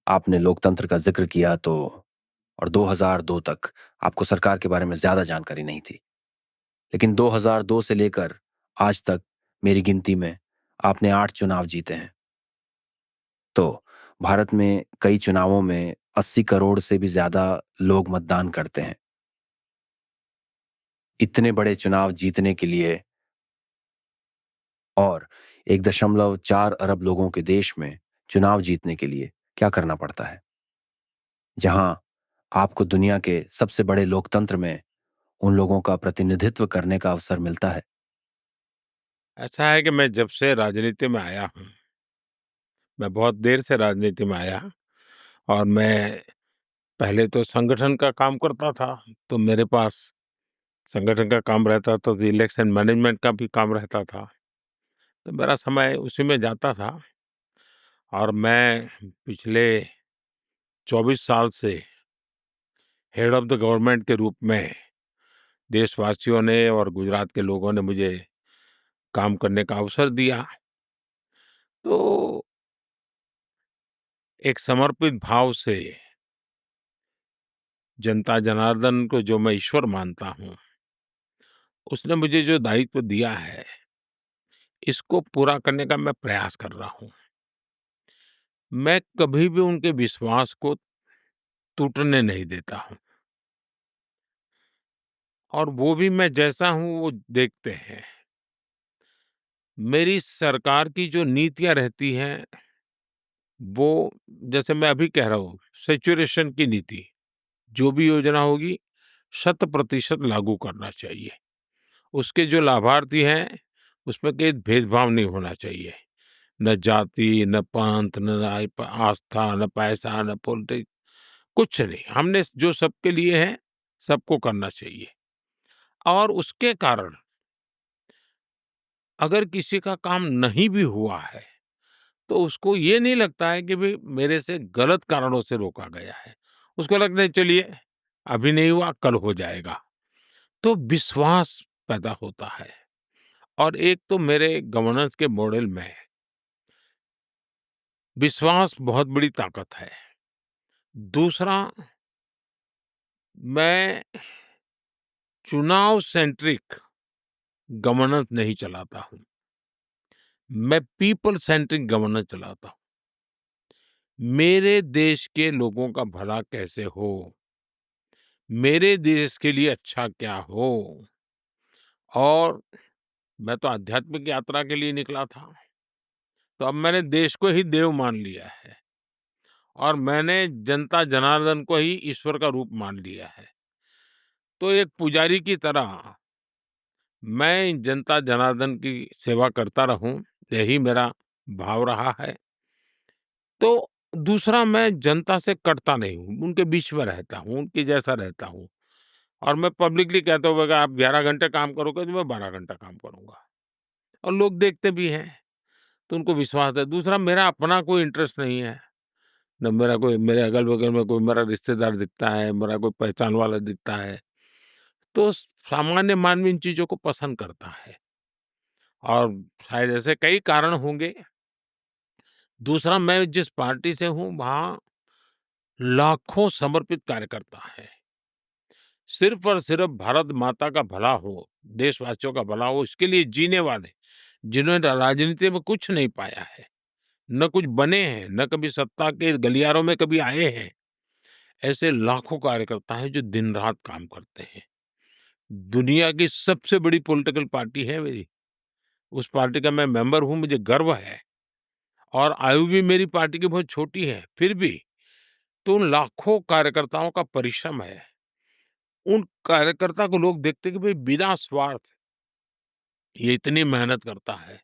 आपने लोकतंत्र का जिक्र किया तो और 2002 तक आपको सरकार के बारे में ज़्यादा जानकारी नहीं थी। लेकिन 2002 से लेकर आज तक मेरी गिनती में आपने 8 चुनाव जीते हैं। तो भारत में कई चुनावों में 80 करोड़ से भी ज़्यादा लोग मतदान करते हैं। इतने बड़े चुनाव जीतने के लिए और 1.4 अरब लोगों के देश में चुनाव जीतने के लिए क्या करना पड़ता है? जहां आपको दुनिया के सबसे बड़े लोकतंत्र में उन लोगों का प्रतिनिधित्व करने का अवसर मिलता है। ऐसा है कि मैं जब से राजनीति में आया हूँ, मैं बहुत देर से राजनीति में आया और मैं पहले तो संगठन का काम करता था, तो मेरे पास संगठन का काम रहता था, तो इलेक्शन मैनेजमेंट का भी काम रहता था, तो मेरा समय उसी में जाता था और मैं पिछले 24 साल से हेड ऑफ़ द गवर्नमेंट के रूप में देशवासियों ने और गुजरात के लोगों ने मुझे काम करने का अवसर दिया। तो एक समर्पित भाव से जनता जनार्दन को जो मैं ईश्वर मानता हूँ, उसने मुझे जो दायित्व दिया है, इसको पूरा करने का मैं प्रयास कर रहा हूँ। मैं कभी भी उनके विश्वास को टूटने नहीं देता हूँ और वो भी मैं जैसा हूँ, वो देखते हैं। मेरी सरकार की जो नीतियाँ रहती हैं, वो जैसे मैं अभी कह रहा हूँ, सैचुरेशन की नीति, जो भी योजना होगी, 100% लागू करना चाहिए। उसके जो लाभार्थी हैं, उसमें कोई भेदभाव नहीं होना चाहिए। न जाति, न पंथ, न आस्था, न पैसा, न पॉलिटिक्स, कुछ नहीं। हमने जो सबके लिए है, सबको करना चाहिए। और उसके कारण अगर किसी का काम नहीं भी हुआ है, तो उसको ये नहीं लगता है कि भई मेरे से गलत कारणों से रोका गया है। उसको लगता है चलिए, अभी नहीं हुआ, कल हो जाएगा। तो विश्वास पैदा होता है और एक तो मेरे गवर्नेंस के मॉडल में विश्वास बहुत बड़ी ताकत है। दूसरा, मैं चुनाव सेंट्रिक गवर्नेंस नहीं चलाता हूँ। मैं पीपल सेंट्रिक गवर्नेंस चलाता हूँ। मेरे देश के लोगों का भला कैसे हो? मेरे देश के लिए अच्छा क्या हो? और मैं तो आध्यात्मिक यात्रा के लिए निकला था, तो अब मैंने देश को ही देव मान लिया है और मैंने जनता जनार्दन को ही ईश्वर का रूप मान लिया है। तो एक पुजारी की तरह मैं जनता जनार्दन की सेवा करता रहूं, यही मेरा भाव रहा है। तो दूसरा, मैं जनता से कटता नहीं हूँ, उनके बीच में रहता हूँ, उनके जैसा रहता हूँ और मैं पब्लिकली कहता हूँ, अगर आप 11 घंटे काम करोगे तो मैं 12 घंटा काम करूँगा और लोग देखते भी हैं, तो उनको विश्वास है। दूसरा, मेरा अपना कोई इंटरेस्ट नहीं है, ना मेरा कोई, मेरे अगल-बगल में कोई मेरा रिश्तेदार दिखता है, मेरा कोई पहचान वाला दिखता है, तो सामान्य मानवी इन चीज़ों को पसंद करता है और शायद ऐसे कई कारण होंगे। दूसरा, मैं जिस पार्टी से हूँ, वहाँ लाखों समर्पित कार्यकर्ता हैं। सिर्फ और सिर्फ भारत माता का भला हो, देशवासियों का भला हो, इसके लिए जीने वाले, जिन्होंने राजनीति में कुछ नहीं पाया है, न कुछ बने हैं, न कभी सत्ता के गलियारों में कभी आए हैं, ऐसे लाखों कार्यकर्ता हैं जो दिन-रात काम करते हैं। दुनिया की सबसे बड़ी पॉलिटिकल पार्टी है मेरी, उस पार्टी का मैं मेंबर हूँ, मुझे गर्व है और आयु भी मेरी पार्टी की बहुत छोटी है, फिर भी तो उन लाखों कार्यकर्ताओं का परिश्रम है। उन कार्यकर्ता को लोग देखते हैं कि भई बिना स्वार्थ ये इतनी मेहनत करता है,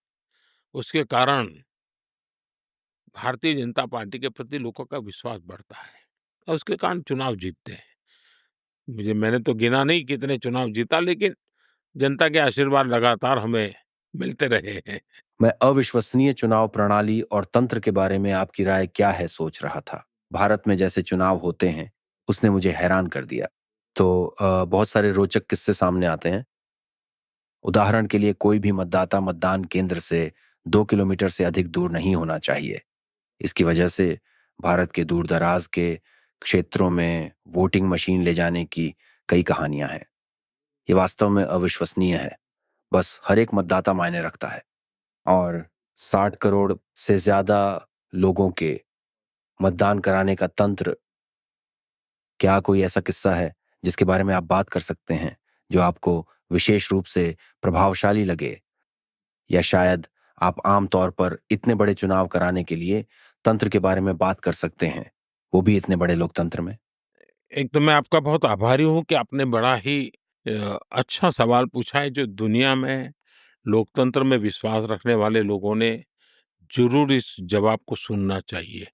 उसके कारण भारतीय जनता पार्टी के प्रति लोगों का विश्वास बढ़ता है और उसके कारण चुनाव जीतते हैं। मैंने तो गिना नहीं कितने चुनाव जीता, लेकिन जनता के आशीर्वाद लगातार हमें मिलते रहे हैं। मैं अविश्वसनीय चुनाव प्रणाली और तंत्र के बारे में आपकी राय क्या है सोच रहा था। भारत में जैसे चुनाव होते हैं, उसने मुझे हैरान कर दिया। तो बहुत सारे रोचक किस्से सामने आते हैं। उदाहरण के लिए कोई भी मतदाता मतदान केंद्र से 2 किलोमीटर से अधिक दूर नहीं होना चाहिए। इसकी वजह से भारत के दूर-दराज के क्षेत्रों में वोटिंग मशीन ले जाने की कई कहानियां हैं। ये वास्तव में अविश्वसनीय है। बस हर एक मतदाता मायने रखता है और 60 करोड़ से ज्यादा लोगों के मतदान कराने का तंत्र। क्या कोई ऐसा किस्सा है जिसके बारे में आप बात कर सकते हैं जो आपको विशेष रूप से प्रभावशाली लगे? या शायद आप आम तौर पर इतने बड़े चुनाव कराने के लिए तंत्र के बारे में बात कर सकते हैं, वो भी इतने बड़े लोकतंत्र में? एक तो मैं आपका बहुत आभारी हूँ कि आपने बड़ा ही अच्छा सवाल पूछा है, जो दुनिया में लोकतंत्र में विश्वास रखने वाले लोगों ने ज़रूर इस जवाब को सुनना चाहिए।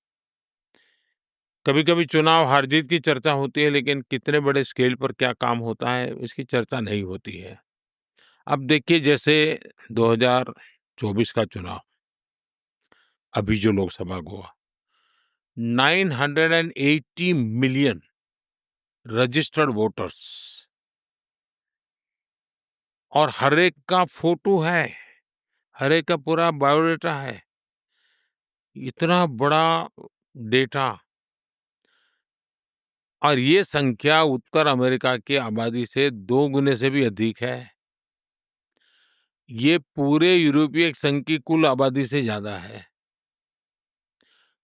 कभी-कभी चुनाव हार-जीत की चर्चा होती है, लेकिन कितने बड़े स्केल पर क्या काम होता है, इसकी चर्चा नहीं होती है। अब देखिए, जैसे 2024 का चुनाव, अभी जो लोकसभा का हुआ, 980 मिलियन रजिस्टर्ड वोटर्स, और हर एक का फोटो है, हर एक का पूरा बायोडाटा है। इतना बड़ा डेटा, और ये संख्या उत्तर अमेरिका की आबादी से 2 गुने से भी अधिक है। ये पूरे यूरोपीय संघ की कुल आबादी से ज़्यादा है।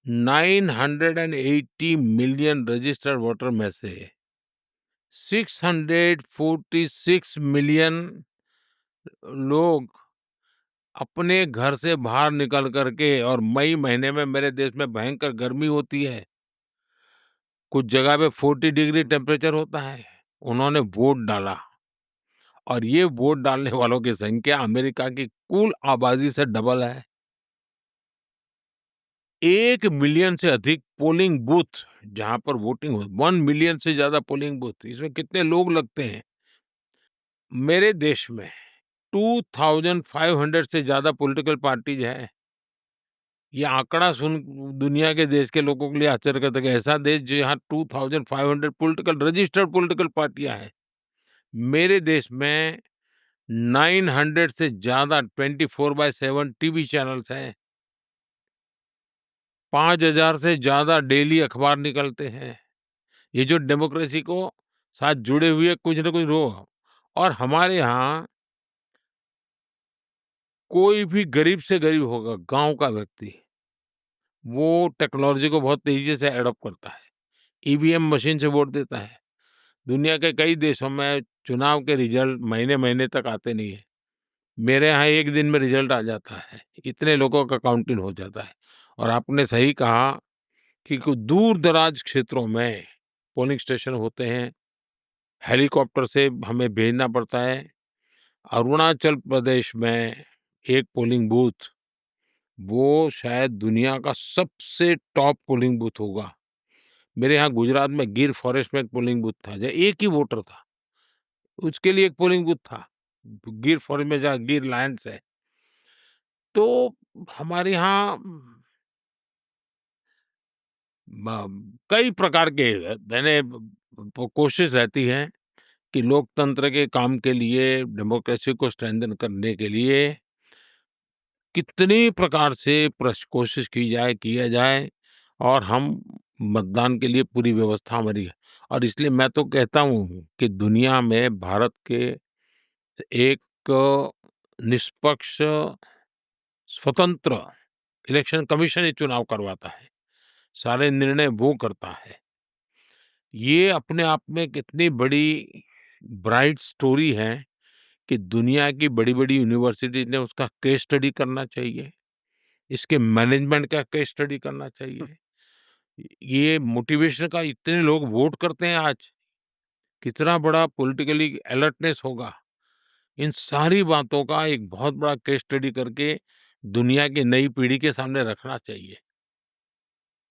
980 मिलियन रजिस्टर्ड वोटर में से 646 मिलियन लोग अपने घर से बाहर निकल करके, और मई महीने में मेरे देश में भयंकर गर्मी होती है, कुछ जगह पे 40 डिग्री टेम्परेचर होता है, उन्होंने वोट डाला। और ये वोट डालने वालों की संख्या अमेरिका की कुल आबादी से डबल है। 1 मिलियन से अधिक पोलिंग बूथ जहाँ पर वोटिंग हो, 1 मिलियन से ज़्यादा पोलिंग बूथ, इसमें कितने लोग लगते हैं? मेरे देश में 2500 से ज़्यादा पॉलिटिकल पार्टीज़ हैं। ये आंकड़ा सुन दुनिया के देश के लोगों के लिए आश्चर्य का था कि ऐसा देश जहाँ 2500 पॉलिटिकल रजिस्टर्ड पॉलिटिकल पार्टियाँ हैं। मेरे देश में 900 से ज़्यादा 24/7 टीवी चैनल्स हैं। 5000 से ज़्यादा डेली अखबार निकलते हैं। ये जो डेमोक्रेसी को साथ जुड़े हुए कुछ न कुछ रो, और हमारे यहाँ कोई भी गरीब से गरीब होगा, गाँव का व्यक्ति, वो टेक्नोलॉजी को बहुत तेज़ी से एडॉप्ट करता है। ईवीएम मशीन से वोट देता है। दुनिया के कई देशों में चुनाव के रिजल्ट महीने-महीने तक आते नहीं है। मेरे यहाँ 1 दिन में रिजल्ट आ जाता है। इतने लोगों का काउंटिंग हो जाता है। और आपने सही कहा कि कुछ दूर-दराज क्षेत्रों में पोलिंग स्टेशन होते हैं। हेलीकॉप्टर से हमें भेजना पड़ता है। अरुणाचल प्रदेश में एक पोलिंग बूथ, वो शायद दुनिया का सबसे टॉप पोलिंग बूथ होगा। मेरे यहाँ गुजरात में गिर फॉरेस्ट में एक पोलिंग बूथ था, जहाँ एक ही वोटर था, उसके लिए एक पोलिंग बूथ था। गिर फॉरेस्ट में जहाँ गिर लायंस है। तो हमारे यहाँ कई प्रकार के मैंने कोशिश रहती है कि लोकतंत्र के काम के लिए, डेमोक्रेसी को स्ट्रेंथन करने के लिए कितनी प्रकार से कोशिश की जाए, किया जाए, और हम मतदान के लिए पूरी व्यवस्था हमारी है। और इसलिए मैं तो कहता हूँ कि दुनिया में भारत के एक निष्पक्ष, स्वतंत्र इलेक्शन कमीशन ये चुनाव करवाता है। सारे निर्णय वो करता है। ये अपने आप में कितनी बड़ी ब्राइट स्टोरी है कि दुनिया की बड़ी-बड़ी यूनिवर्सिटी ने उसका केस स्टडी करना चाहिए। इसके मैनेजमेंट का केस स्टडी करना चाहिए। ये मोटिवेशन का, इतने लोग वोट करते हैं आज, कितना बड़ा पॉलिटिकली अलर्टनेस होगा। इन सारी बातों का एक बहुत बड़ा केस स्टडी करके दुनिया की नई पीढ़ी के सामने रखना चाहिए।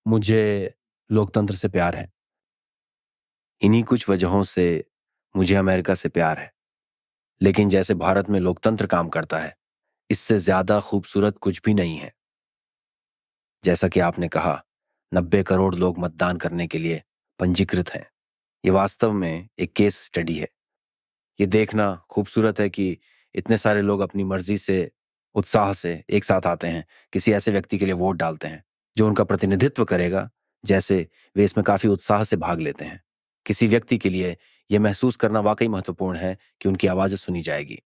मुझे लोकतंत्र से प्यार है। इन्हीं कुछ वजहों से मुझे अमेरिका से प्यार है। लेकिन जैसे भारत में लोकतंत्र काम करता है, इससे ज्यादा खूबसूरत कुछ भी नहीं है। जैसा कि आपने कहा, 90 करोड़ लोग मतदान करने के लिए पंजीकृत हैं। ये वास्तव में एक केस स्टडी है। ये देखना खूबसूरत है कि इतने सारे लोग अपनी मर्जी से, उत्साह से एक साथ आते हैं, किसी ऐसे व्यक्ति के लिए वोट डालते हैं जो उनका प्रतिनिधित्व करेगा, जैसे वे इसमें काफी उत्साह से भाग लेते हैं। किसी व्यक्ति के लिए यह महसूस करना वाकई महत्वपूर्ण है कि उनकी आवाज़ सुनी जाएगी।